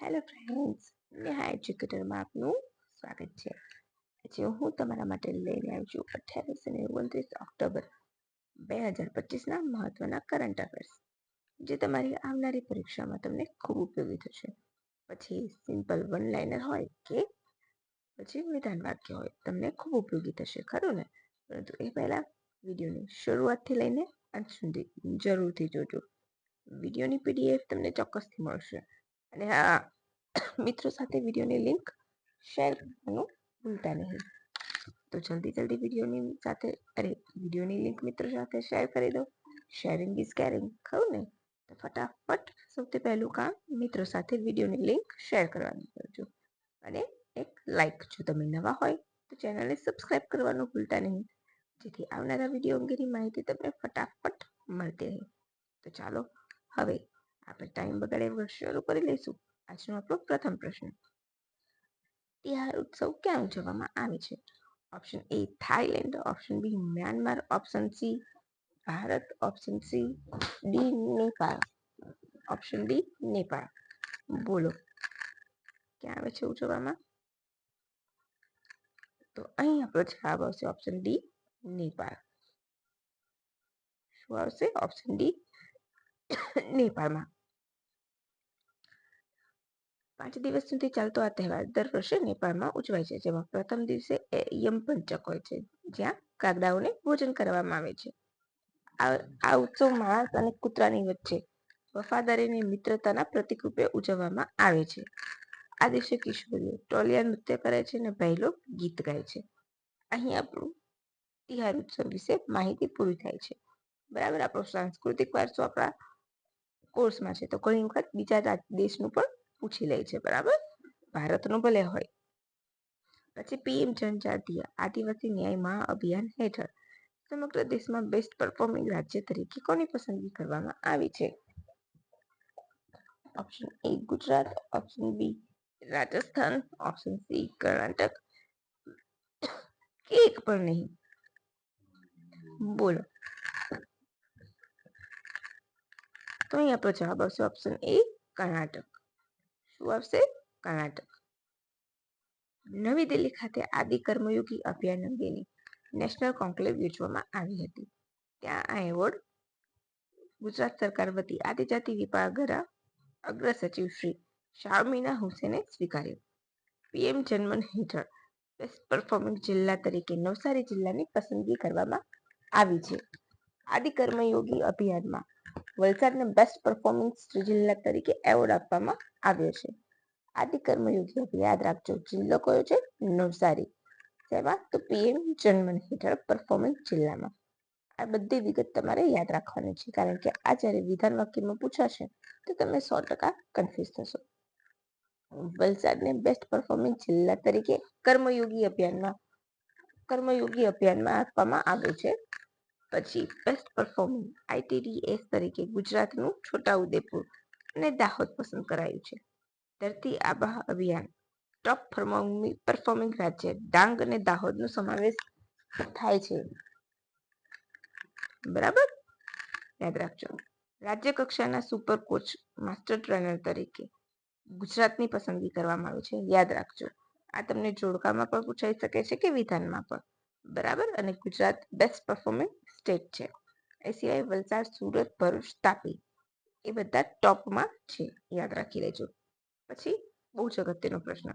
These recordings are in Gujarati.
હેલો ફ્રેન્ડ્સ, નેહા એજ્યુકેટરમાં આપનું સ્વાગત છે. આજે હું તમારા માટે લઈને આવી છું 28 અને 29 ઓક્ટોબર 2025ના મહત્વના કરંટ અફેર્સ, જે તમારી આવનારી પરીક્ષામાં તમને ખૂબ ઉપયોગી થશે. પછી સિમ્પલ વન લાઇનર હોય કે પછી વિધાન વાક્ય હોય, તમને ખૂબ ઉપયોગી થશે, ખરું ને? પરંતુ એ પહેલા વિડીયોની શરૂઆતથી લઈને અંત સુધી જરૂરથી જોજો. વિડીયોની પીડીએફ તમને ચોક્કસથી મળશે. અને હા, મિત્રો સાથે વિડીયોની લિંક શેર કરવાનું ભૂલતા નહીં. તો જલ્દી વિડીયોની લિંક મિત્રો સાથે શેર કરી દો. શેરિંગ ઇઝ કેરિંગ, ખરું ને? તો ફટાફટ સૌથી પહેલું કામ મિત્રો સાથે વિડીયોની લિંક શેર કરવાનું કરજો. અને એક લાઈક, જો તમે નવા હોય તો ચેનલને સબસ્ક્રાઇબ કરવાનું ભૂલતા નહીં, જેથી આવનારા વિડીયો અંગેની માહિતી તમને ફટાફટ મળતી રહે. તો ચાલો હવે આપણે ટાઈમ બગાડ્યા શરૂ કરી લઈશું. આજનો આપણો પ્રથમ પ્રશ્ન: તિહાર ઉત્સવ ક્યાં ઉજવવામાં આવે છે? Option A Thailand, option B Myanmar, option C Bharat, option C D Nepal. Option D Nepal. બોલો, ક્યાં આવે છે ઉજવવામાં? તો અહીં આપણો જવાબ આવશે ઓપ્શન ડી નેપાળ. શું આવશે? ઓપ્શન ડી નેપાળમાં. 5 દિવસ સુધી ચાલતો આ તહેવાર દર વર્ષે નેપાળમાં ઉજવાય છે, જેમાં પ્રથમ દિવસે યમ પંચક હોય છે, જ્યાં કાગડાઓને ભોજન કરવામાં આવે છે. આ ઉત્સવ માણસ અને કૂતરાની વચ્ચે વફાદારી અને મિત્રતાના પ્રતીક રૂપે ઉજવવામાં આવે છે. આ દિવસે કિશોરીઓ ટોલિયા નૃત્ય કરે છે અને પહેલો ગીત ગાય છે. અહીં આપણું તિહાર ઉત્સવ વિશે માહિતી પૂરી થાય છે. બરાબર, આપણો સાંસ્કૃતિક વારસો આપણા કોર્સમાં છે, તો ઘણી વખત બીજા દેશનું પણ પૂછી લે છે. બરાબર, ભારતનું ભલે હોય. પછી પીએમ જનજાતીય આદિવાસી ન્યાય મહાઅભિયાન હેઠળ સમગ્ર દેશમાં બેસ્ટ પરફોર્મિંગ રાજ્ય તરીકે કોની પસંદગી કરવામાં આવી છે? Option A Gujarat, option B Rajasthan, option C Karnataka કે એક પણ નહીં. બોલો. તો અહીં આપણો જવાબ આવશે ઓપ્શન એ કર્ણાટક. શું આવશે? કર્ણાટક. નવી દિલ્હી ખાતે આદિ કર્મયોગી અભિયાન અંગેની નેશનલ કોન્ક્લેવ યોજવામાં આવી હતી. ત્યાં આ એવોર્ડ ગુજરાત સરકાર વતી આદિજાતિ વિભાગના અગ્ર સચિવ શ્રી શારમીના હુસેને સ્વીકાર્યો. પીએમ જન્મન હેઠળ બેસ્ટ પરફોર્મિંગ જિલ્લા તરીકે નવસારી જિલ્લાની પસંદગી કરવામાં આવી છે. આદિ કર્મયોગી અભિયાનમાં વલસાડને બેસ્ટ પરફોર્મિંગ જિલ્લા તરીકે એવોર્ડ આપવામાં આવ્યો છે. આદિ કર્મયોગી યાદ રાખજો, જિલ્લો કયો છે? નવસારી. તેમાં તો પીએમ જન્મન હેઠળ પરફોર્મિંગ જિલ્લામાં. આ બધી વિગત તમારે યાદ રાખવાની છે, કારણ કે આ જ્યારે વિધાન વાક્યમાં પૂછાશે તો તમે 100% કન્ફ્યુઝ થશો. વલસાડને બેસ્ટ પરફોર્મિંગ જિલ્લા તરીકે કર્મયોગી અભિયાનમાં આપવામાં આવ્યું છે. પછી બેસ્ટ પરફોર્મિંગ આઈટીડીએસ તરીકે ગુજરાતનું છોટાઉદેપુર અને દાહોદ પસંદ કરાયું છે. ધરતી આબા અભિયાન ટોપ પરફોર્મિંગ રાજ્ય ડાંગ અને દાહોદનો સમાવેશ થાય છે. બરાબર, યાદ રાખજો. રાજ્ય કક્ષાના સુપર કોચ માસ્ટર ટ્રેનર તરીકે ગુજરાતની પસંદગી કરવામાં આવી છે. યાદ રાખજો, આ તમને જોડકામાં પણ પૂછાઈ શકે છે કે વિધાનમાં પણ. બરાબર, અને ગુજરાત બેસ્ટ પરફોર્મિંગ સ્ટેટ છે. એ સિવાય વલસાડ, સુરત, ભરૂચ, તાપી એ બધા ટોપમાં છે. યાદ રાખી લેજો. પછી બહુ જ અગત્યનો પ્રશ્ન: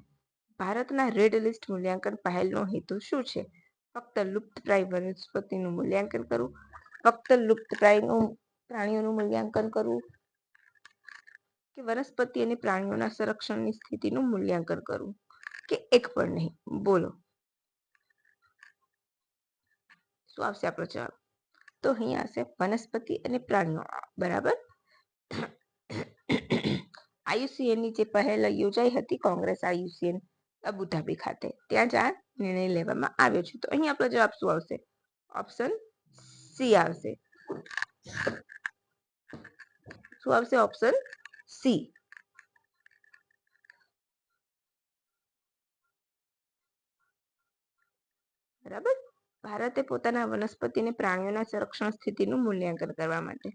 ભારતના રેડ લિસ્ટ મૂલ્યાંકન પહેલનો હેતુ શું છે? ફક્ત લુપ્તપ્રાય વનસ્પતિનું મૂલ્યાંકન કરવું, ફક્ત લુપ્તપ્રાય પ્રાણીઓનું મૂલ્યાંકન કરવું, કે વનસ્પતિ અને પ્રાણીઓના સંરક્ષણની સ્થિતિનું મૂલ્યાંકન કરવું, કે એક પણ નહીં? બોલો, શું આવશે આપણો જવાબ? તો અહીં આવશે વનસ્પતિ અને પ્રાણીઓ. બરાબર. આયુસીએનની જે પહેલ યોજાઈ હતી, કોંગ્રેસ આયુસીએન અબુધાબી ખાતે, ત્યાં જ આ નિર્ણય લેવામાં આવ્યો છે. તો અહીં આપણો જવાબ શું આવશે? ઓપ્શન સી આવશે. શું આવશે? Option C. બરાબર. ભારતે પોતાના વનસ્પતિ અને પ્રાણીઓના સંરક્ષણ સ્થિતિનું મૂલ્યાંકન કરવા માટે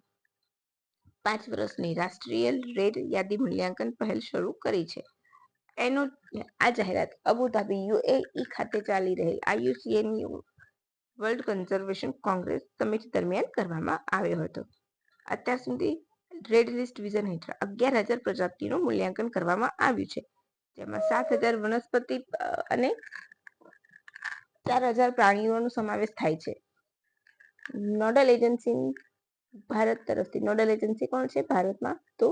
5 વર્ષની રાષ્ટ્રીય રેડ યાદી મૂલ્યાંકન પહેલ શરૂ કરી છે. આ જાહેરાત અબુધાબી UAE ખાતે ચાલી રહેલ IUCN world conservation Congress summit દરમિયાન કરવામાં આવ્યો હતો. અત્યાર સુધી રેડ લિસ્ટ વિઝન હેઠળ 11,000 પ્રજાતિનું મૂલ્યાંકન કરવામાં આવ્યું છે, જેમાં 7,000 વનસ્પતિ અને 4,000 પ્રાણીઓનો સમાવેશ થાય છે. નોડલ એજન્સી ભારત તરફથી નોડલ એજન્સી કોણ છે ભારતમાં? તો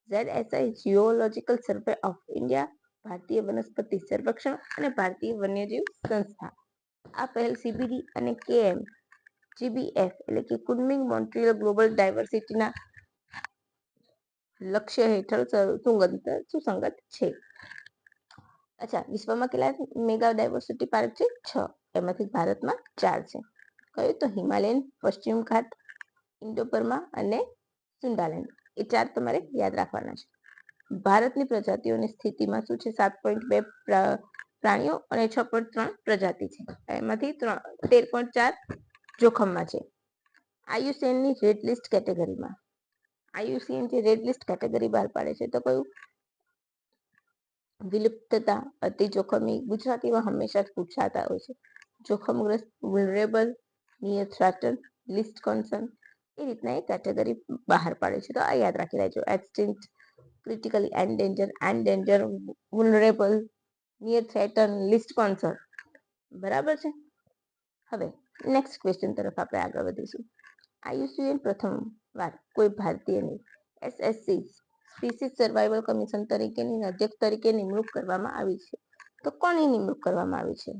ZSI geological survey of India, ભારતીય વનસ્પતિ સર્વેક્ષણ અને ભારતીય વન્યજીવ સંસ્થા. આ પહેલ CBD અને GBF એટલે કે કુનમિંગ મોન્ટ્રીયલ ગ્લોબલ ડાયવર્સિટીના લક્ષ્ય હેઠળ સુસંગત છે. અચ્છા, વિશ્વમાં કેટલા મેગા ડાયવર્સિટી પાર્ક છે? 6. એમાંથી ભારતમાં 4 છે. કયું? તો હિમાલયન, પશ્ચિમ ઘાટ, ઇન્ડો-બર્મા અને સુંદાલેન્ડ. એ 4 તમારે યાદ રાખવાના છે. ભારતની પ્રજાતિઓની સ્થિતિમાં શું છે? 7.2 પ્રાણીઓ અને 6.3 પ્રજાતિ છે. એમાંથી 13.4 જોખમમાં છે. IUCNની રેડ લિસ્ટ કેટેગરીમાં IUCN જે રેડ લિસ્ટ કેટેગરી બહાર પાડે છે તો કયું? વિલુપ્તતા, અતિ જોખમી, ગુજરાતીમાં હંમેશા જ પૂછાતા હોય છે. જોખમગ્રસ્ત, vulnerable, near threaten, list concern, એ રીતના એ કેટેગરી બહાર પાડે છે. તો આ યાદ રાખી લેજો. Extinct, critically endanger, vulnerable, near threaten, list concern. બરાબર છે. હવે નેક્સ્ટ ક્વેશ્ચન તરફ આપણે આગળ વધીશું. IUCN પ્રથમ વાર કોઈ ભારતીયની SSC સ્પીસીસ સર્વાઇવલ કમિશન તરીકેની અધ્યક્ષ તરીકે નિમણૂક કરવામાં આવી છે. તો કોની નિમણૂક કરવામાં આવી છે?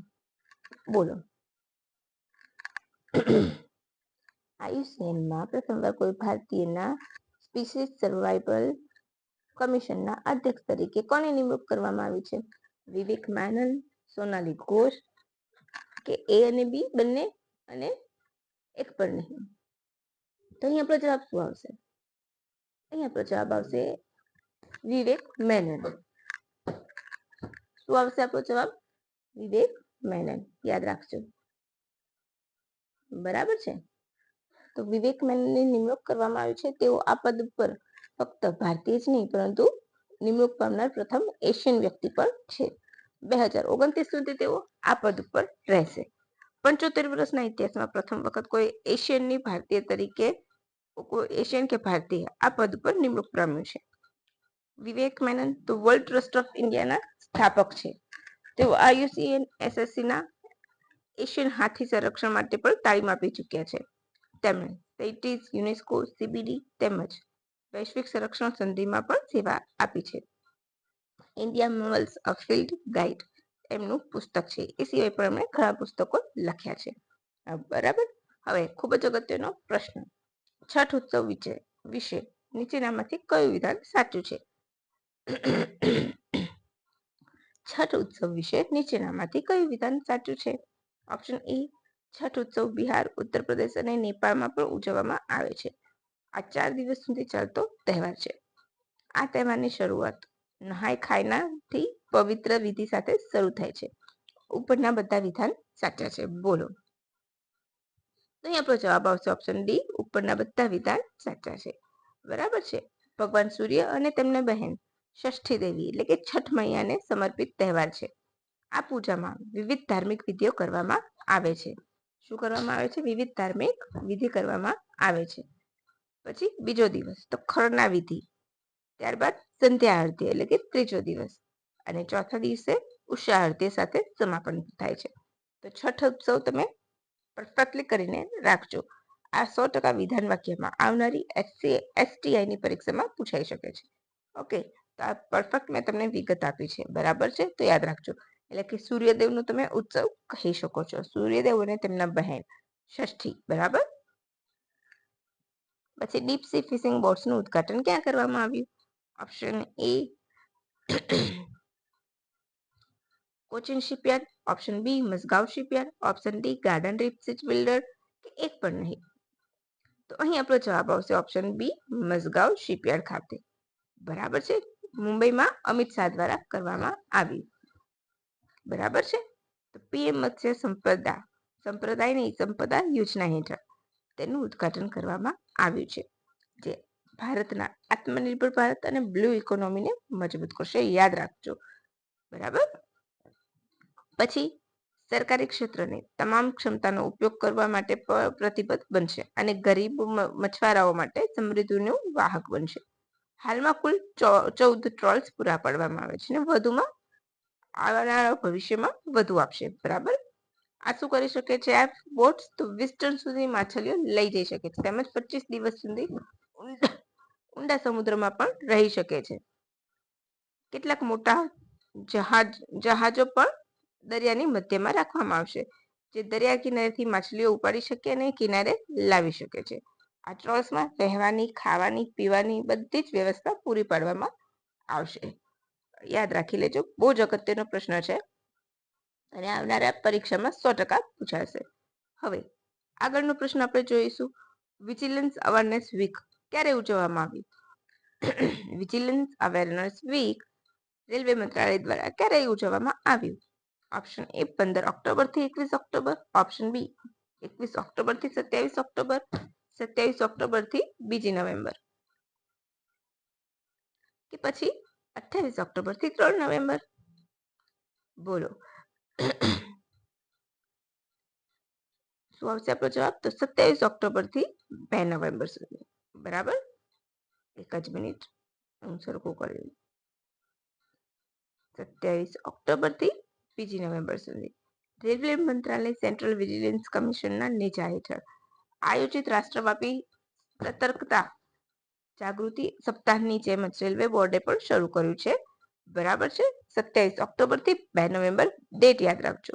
બોલો. IUCNમાં પ્રથમવાર કોઈ ભારતીયના સ્પીસીસ સર્વાઇવલ કમિશનના અધ્યક્ષ તરીકે કોની નિમણૂક કરવામાં આવી છે? વિવેક મેનન, સોનાલી ઘોષ કે A અને B બંને અને એક પણ નહીં? તો અહીં આપણો જવાબ શું આવશે? અહીં આપણો જવાબ આવશે વિવેક મેનન. શું આવશે આપણો જવાબ? વિવેક મેનન. યાદ રાખજો. બરાબર છે. તો વિવેક મેનનની નિમણૂક કરવામાં આવી છે. તેઓ આ પદ પર ફક્ત ભારતીય જ નહીં પરંતુ નિમણૂક પામનાર પ્રથમ એશિયન વ્યક્તિ પણ છે. 2029 સુધી તેઓ આ પદ ઉપર રહેશે. 75 વર્ષના ઇતિહાસમાં પ્રથમ વખત કોઈ એશિયનની ભારતીય તરીકે એશિયન કે ભારતીય આ પદ પર નિમણૂક પામ્યું છે. વિવેક મેનન તો વર્લ્ડ ટ્રસ્ટ ઓફ ઇન્ડિયાના સ્થાપક છે. તેઓ IUCN SSCના એશિયન હાથી સંરક્ષણ માટે પણ તાલીમ આપી ચૂક્યા છે. તેમણે CITES, યુનેસ્કો, CBD તેમજ વૈશ્વિક સંરક્ષણ સંધિમાં પણ સેવા આપી છે. ઇન્ડિયા મેમલ્સ અ ફિલ્ડ ગાઈડ એમનું પુસ્તક છે. એ સિવાય પણ એમણે ઘણા પુસ્તકો લખ્યા છે. બરાબર. હવે ખૂબ જ અગત્યનો પ્રશ્ન. છઠ ઉત્સવ વિશે નીચેનામાંથી કયું વિધાન સાચું છે? છઠ ઉત્સવ વિશે નીચેનામાંથી કયું વિધાન સાચું છે? ઓપ્શન એ, છઠ ઉત્સવ બિહાર, ઉત્તર પ્રદેશ અને નેપાળમાં પણ ઉજવવામાં આવે છે. આ 4 દિવસ સુધી ચાલતો તહેવાર છે. આ તહેવારની શરૂઆત નહાય ખાયનાથી પવિત્ર વિધિ સાથે શરૂ થાય છે. ઉપરના બધા વિધાન સાચા છે. બોલો. તો અહીં આપણો જવાબ આવશે ઓપ્શન ડી. ઉપરના બધા વિધાન સાચા છે. બરાબર છે. ભગવાન સૂર્ય અને તેમના બહેન ષષ્ઠી દેવી એટલે કે છઠ મૈયાને સમર્પિત તહેવાર છે. આ પૂજામાં વિવિધ ધાર્મિક વિધિઓ કરવામાં આવે છે. શું કરવામાં આવે છે? વિવિધ ધાર્મિક વિધિ કરવામાં આવે છે. પછી બીજો દિવસ તો ખરના વિધિ, ત્યારબાદ સંધ્યા આરતી એટલે કે ત્રીજો દિવસ, અને ચોથા દિવસે ઉષા આરતી સાથે સમાપન થાય છે. તો છઠ ઉત્સવ તમે પરફેક્ટલી કરીને રાખજો. આ 100% વિધાન વાક્યમાં આવનારી STI ની પરીક્ષામાં પૂછાઈ શકે છે. ઓકે, તો આ પરફેક્ટ મેં તમને વિગત આપી છે. બરાબર છે. તો યાદ રાખજો. એટલે કે સૂર્યદેવનો તમે ઉત્સવ કહી શકો છો. સૂર્યદેવ અને તેમના બહેન ષષ્ઠી. બરાબર. પછી ડીપ સી ફિશિંગ બોટ્સનું ઉદ્ઘાટન ક્યાં કરવામાં આવ્યું? Option A, Cochin shipyard, option B, Mazagon shipyard, option D, garden reach ship builder કે એક પણ નહીં? તો અહીં આપણો જવાબ આવશે ઓપ્શન બી, મઝગાંવ શિપયાર્ડ ખાતે. બરાબર છે. મુંબઈમાં અમિત શાહ દ્વારા કરવામાં આવ્યું. બરાબર છે. તો PM મત્સ્ય સંપ્રદાય યોજના હેઠળ તેનું ઉદ્ઘાટન કરવામાં આવ્યું છે. જે ભારતના આત્મનિર્ભર ભારત અને બ્લુ ઇકોનોમીને મજબૂત કરશે, યાદ રાખજો. બરાબર. પછી સરકારી ક્ષેત્રની તમામ ક્ષમતાનો ઉપયોગ કરવા માટે પ્રતિબદ્ધ બનશે અને ગરીબ મછવારાઓ માટે સમૃદ્ધિનું વાહક બનશે. હાલમાં કુલ 14 ટ્રોલ્સ પૂરા પાડવામાં આવે છે અને વધુમાં આવનારા ભવિષ્યમાં વધુ આપશે. બરાબર. આ શું કરી શકે છે આ બોટ્સ? તો 20 ટન સુધી માછલીઓ લઈ જઈ શકે છે તેમજ 25 દિવસ સુધી ઊંડા સમુદ્રમાં પણ રહી શકે છે. કેટલાક મોટા જહાજો પણ દરિયાની મધ્યમાં રાખવામાં આવશે જે દરિયા કિનારેથી માછલીઓ ઉપાડી શકે અને કિનારે લાવી શકે છે. આ ટ્રોલ્સમાં રહેવાની, ખાવાની, પીવાની બધી જ વ્યવસ્થા પૂરી પાડવામાં આવશે. યાદ રાખી લેજો, બહુ જ અગત્યનો પ્રશ્ન છે અને આવનારા પરીક્ષામાં 100% પૂછાશે. હવે આગળનો પ્રશ્ન આપણે જોઈશું. વિજિલન્સ અવેરનેસ વીક ક્યારે ઉજવવામાં આવી? વિજિલન્સ અવેરનેસ વીક રેલવે મંત્રાલય દ્વારા ક્યારે ઉજવવામાં આવ્યું? ઓપ્શન એ 15 ઓક્ટોબર થી 21 ઓક્ટોબર, ઓપ્શન બી 21 ઓક્ટોબર થી 27 ઓક્ટોબર, 27 ઓક્ટોબર થી 2 નવેમ્બર, કે પછી 28 ઓક્ટોબર થી 3 નવેમ્બર. બોલો શું આવશે આપણો જવાબ? તો 27 ઓક્ટોબર થી 2 નવેમ્બર સુધી. બરાબર. એક જ મિનિટ હું સરખું કરી. 27 ઓક્ટોબર થી 2 નવેમ્બર સુધી રેલવે મંત્રાલય સેન્ટ્રલ વિજિલન્સ કમિશનના નેજા હેઠળ આયોજિત રાષ્ટ્રવ્યાપી સતર્કતા જાગૃતિ સપ્તાહની જેમ જ રેલવે બોર્ડે પણ શરૂ કર્યું છે. બરાબર છે. 27 ઓક્ટોબર થી 2 નવેમ્બર ડેટ યાદ રાખજો.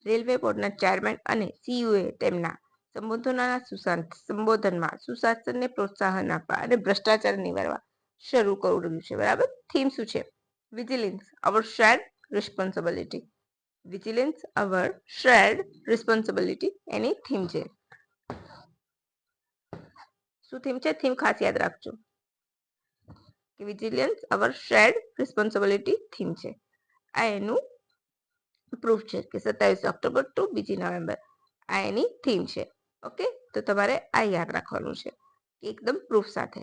રેલવે બોર્ડના ચેરમેન અને સીઈઓએ તેમના સંબોધનમાં સુશાસનને પ્રોત્સાહન આપવા અને ભ્રષ્ટાચાર નિવારવા શરૂ કર્યું છે. બરાબર. થીમ શું છે? વિજિલન્સ અવર શેર્ડ રિસ્પોન્સિબિલિટી. વિજિલન્સ અવર શેર્ડ રિસ્પોન્સિબિલિટી એની થીમ છે. શું થીમ છે? થીમ ખાસ યાદ રાખજો કે વિજિલન્સ અવર શેર્ડ રિસ્પોન્સિબિલિટી થીમ છે. આ એનું પ્રૂફ છે કે 27 ઓક્ટોબર ટુ 2 નવેમ્બર આ એની થીમ છે. ઓકે, તો તમારે આ યાદ રાખવાનું છે એકદમ પ્રૂફ સાથે.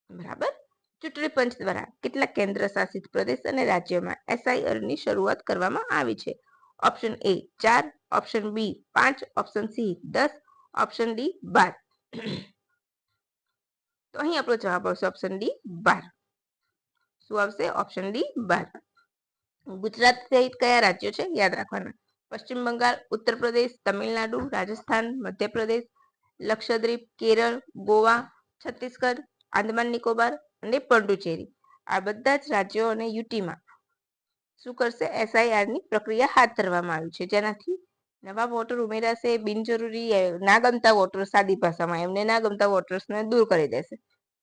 બરાબર. ચૂંટણી પંચ દ્વારા કેટલાક કેન્દ્ર શાસિત પ્રદેશ અને રાજ્યોમાં એસઆઈઆરની શરૂઆત કરવામાં આવી છે? Option A 4, option B 5, option C 10, option D 12. તો અહીં આપણો જવાબ આવશે ઓપ્શન ડી 12. શું આવશે? Option D 12. ગુજરાત સહિત કયા રાજ્યો છે યાદ રાખવાના? પશ્ચિમ બંગાળ, ઉત્તર પ્રદેશ, તમિલનાડુ, રાજસ્થાન, મધ્યપ્રદેશ, લક્ષદ્વીપ, કેરળ, ગોવા, છત્તીસગઢ, આંદમાન નિકોબાર અને પોંડિચેરી. આ બધા જ રાજ્યો અને યુટીમાં શું કરશે? એસઆઈઆરની પ્રક્રિયા હાથ ધરવામાં આવી છે જેનાથી નવા વોટર ઉમેરાશે, બિનજરૂરી ના ગમતા વોટર, સાદી ભાષામાં એમને ના ગમતા વોટર્સને દૂર કરી દેશે.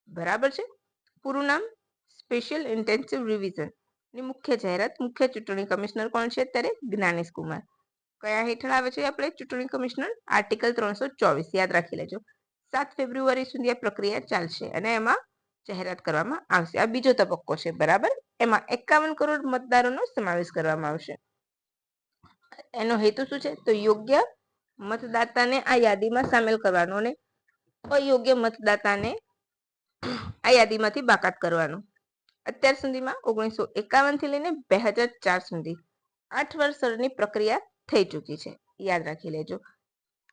બરાબર છે. પૂરું નામ સ્પેશિયલ ઇન્ટેન્સિવ રિવિઝન ની મુખ્ય જાહેરાત મુખ્ય ચૂંટણી કમિશનર કોણ છે અત્યારે? જ્ઞાનેશ કુમાર. કયા હેઠળ આવે છે આપણે ચૂંટણી કમિશનર? આર્ટિકલ 324. યાદ રાખી લેજો. 7 ફેબ્રુઆરી સુધી આ પ્રક્રિયા ચાલશે અને એમાં જાહેરાત કરવામાં આવશે. આ બીજો તબક્કો છે. બરાબર. એમાં 51 કરોડ મતદારોનો સમાવેશ કરવામાં આવશે. એનો હેતુ શું છે? તો યોગ્ય મતદાતાને આ યાદીમાં સામેલ કરવાનો અને અયોગ્ય મતદાતાને આ યાદીમાંથી બાકાત કરવાનો. અત્યાર સુધીમાં 1951 થી લઈને 2004 સુધી 8 વર્ષની પ્રક્રિયા થઈ ચૂકી છે. યાદ રાખી લેજો.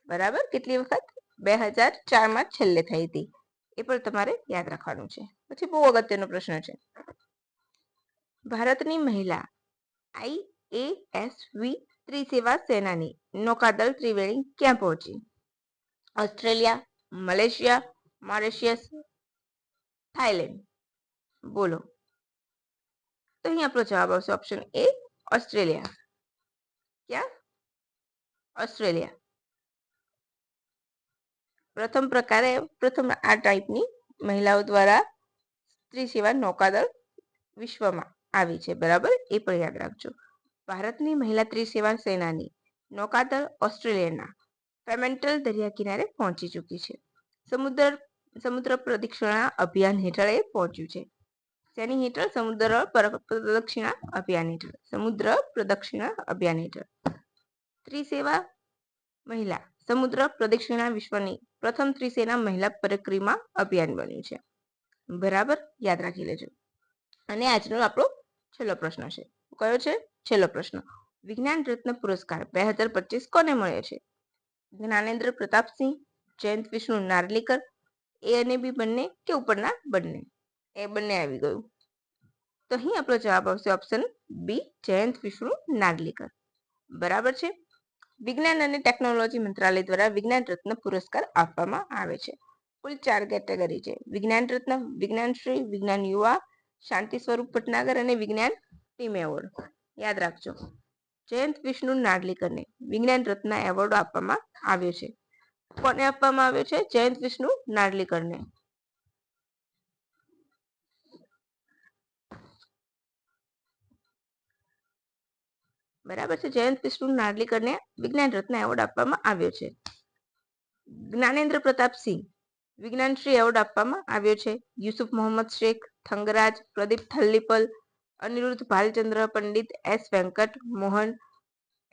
બરાબર. કેટલી વખત? 2004માં છેલ્લે થઈ હતી. એ પણ તમારે યાદ રાખવાનું છે. પછી બહુ અગત્યનો પ્રશ્ન છે. ભારતની મહિલા IASV ત્રિસેવા સેનાની નૌકાદળ ત્રિવેણી ક્યાં પહોંચી? Australia, Malaysia, Mauritius, Thailand. બોલો. તો અહીં આપણો જવાબ આવશે ઓપ્શન એ ઓસ્ટ્રેલિયા. ક્યાં? ઓસ્ટ્રેલિયા. પ્રથમ આ ટાઈપની મહિલાઓ દ્વારા ત્રિસેવા નૌકાદળ વિશ્વમાં આવી છે. બરાબર. એ પણ યાદ રાખજો. ભારતની મહિલા ત્રિસેવા સેનાની નૌકાદળ ઓસ્ટ્રેલિયાના ફ્રેમેન્ટલ દરિયા કિનારે પહોંચી ચૂકી છે. સમુદ્ર પ્રદક્ષિણા અભિયાન હેઠળ એ પહોંચ્યું છે. તેની હેઠળ સમુદ્ર પ્રદક્ષિણા અભિયાન હેઠળ ત્રિસેવા મહિલા સમુદ્ર પ્રદક્ષિણા વિશ્વની પ્રથમ ત્રિસેના મહિલા પરિક્રમા અભિયાન બન્યું છે. બરાબર, યાદ રાખી લેજો. અને આજનો આપણો છેલ્લો પ્રશ્ન છે. કયો છે? છેલ્લો પ્રશ્ન. વિજ્ઞાન રત્ન પુરસ્કાર 2025 કોને મળ્યો છે? જ્ઞાનેન્દ્ર પ્રતાપસિંહ, જયંત વિષ્ણુ નાર્લીકર, એ અને બી બંને કે ઉપરના બંને? એ બંને આવી ગયું. તો અહીં આપણો જવાબ આવશે ઓપ્શન બી, જયંત વિષ્ણુ નાર્લીકર. બરાબર છે. વિજ્ઞાન અને ટેકનોલોજી મંત્રાલય દ્વારા વિજ્ઞાન રત્ન પુરસ્કાર આપવામાં આવે છે. કુલ 4 કેટેગરી છે. વિજ્ઞાન રત્ન, વિજ્ઞાનશ્રી, વિજ્ઞાન યુવા, શાંતિ સ્વરૂપ ભટનાગર અને વિજ્ઞાન ટીમ એવોર્ડ. યાદ રાખજો. જયંત વિષ્ણુ નાર્લીકરને વિજ્ઞાન રત્ન એવોર્ડ આપવામાં આવ્યો છે. કોને આપવામાં આવ્યો છે? જયંત વિષ્ણુ નાર્લીકરને. બરાબર છે. જયંત વિષ્ણુ નાર્લીકરને વિજ્ઞાન રત્ન એવોર્ડ આપવામાં આવ્યો છે. જ્ઞાનેન્દ્ર પ્રતાપસિંહ વિજ્ઞાનશ્રી એવોર્ડ આપવામાં આવ્યો છે. યુસુફ મોહમ્મદ શેખ, થંગરાજ, પ્રદીપ થલ્લીપલ, અનિરુદ્ધ ભાલચંદ્ર પંડિત, એસ વેંકટ મોહન,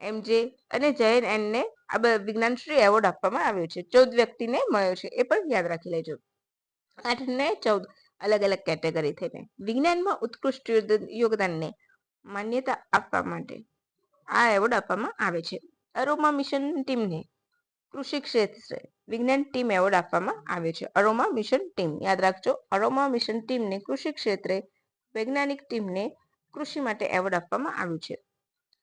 એમજે અને જયન એનને આ વિજ્ઞાનશ્રી એવોર્ડ આપવામાં આવ્યો છે. 14 વ્યક્તિને મળ્યો છે. એ પણ યાદ રાખી લેજો. 8 ને 14 અલગ અલગ કેટેગરી થઈને વિજ્ઞાનમાં ઉત્કૃષ્ટ યોગદાનને માન્યતા આપવા માટે આ એવોર્ડ આપવામાં આવે છે. અરોમા મિશન ટીમને કૃષિ ક્ષેત્રે વિજ્ઞાન ટીમ એવોર્ડ આપવામાં આવ્યો છે. અરોમા મિશન ટીમ યાદ રાખજો. અરોમા મિશન ટીમને કૃષિ ક્ષેત્રે વૈજ્ઞાનિક ટીમને કૃષિ માટે એવોર્ડ આપવામાં આવ્યું છે.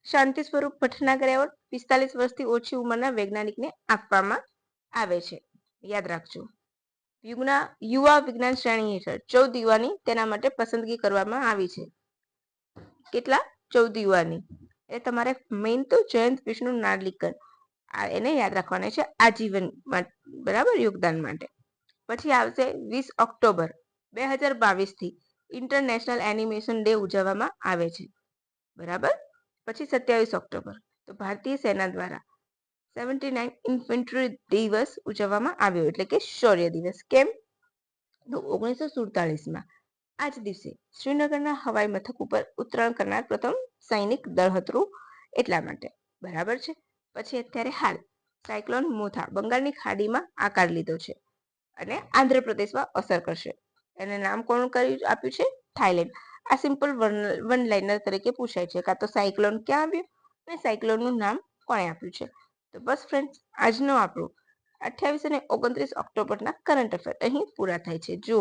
શાંતિ સ્વરૂપ ભટનાગર એવોર્ડ 45 વર્ષથી ઓછી ઉંમરના વૈજ્ઞાનિકને આપવામાં આવે છે. યાદ રાખજો. યુવા વિજ્ઞાન શ્રેણી હેઠળ 14 યુવાની તેના માટે પસંદગી કરવામાં આવી છે. કેટલા? 14 યુવાની. એ તમારે મેઇન તો જયંત વિષ્ણુ નાર્લીકર એને યાદ રાખવાના છે આજીવન બરાબર યોગદાન માટે. પછી આવશે 20 ઓક્ટોબર 2022 થી ઇન્ટરનેશનલ એનિમેશન ડે ઉજવવામાં આવે છે. બરાબર. પછી 27 ઓક્ટોબર તો ભારતીય સેના દ્વારા 79 ઇન્ફેન્ટ્રી દિવસ ઉજવવામાં આવ્યો એટલે કે શૌર્ય દિવસ. કેમ? તો 1947માં આ જ દિવસે શ્રીનગરના હવાઈ મથક ઉપર ઉતરાણ કરનાર પ્રથમ સૈનિક દળ હતું એટલા માટે. બરાબર છે. પછી અત્યારે હાલ સાયક્લોન મોથા બંગાળની ખાડીમાં આકાર લીધો છે અને આંધ્રપ્રદેશમાં અસર કરશે. એને નામ કોણ આપ્યું છે? થાઈલેન્ડ. આ સિમ્પલ વન લાઇનર તરીકે પૂછાય છે. કાં તો સાયક્લોન ક્યાં આવ્યું અને સાયક્લોનનું નામ કોણે આપ્યું છે? તો બસ ફ્રેન્ડ્સ, આજનો આપણો 28 અને 29 ઓક્ટોબરના કરંટ અફેર અહીં પૂરા થાય છે. જો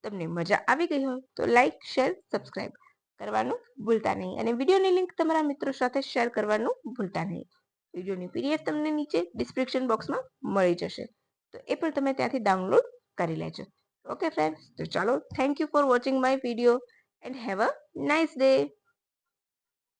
તમને મજા આવી ગઈ હોય તો લાઈક, શેર, સબસ્ક્રાઇબ કરવાનું ભૂલતા નહીં અને વિડીયોની લિંક તમારા મિત્રો સાથે શેર કરવાનું ભૂલતા નહીં. વિડીયોની પીડીએફ તમને નીચે ડિસ્ક્રિપ્શન બોક્સમાં મળી જશે, તો એ પણ તમે ત્યાંથી ડાઉનલોડ કરી લેજો. ઓકે ફ્રેન્ડ્સ, તો ચાલો, thank you for watching my video and have a nice day.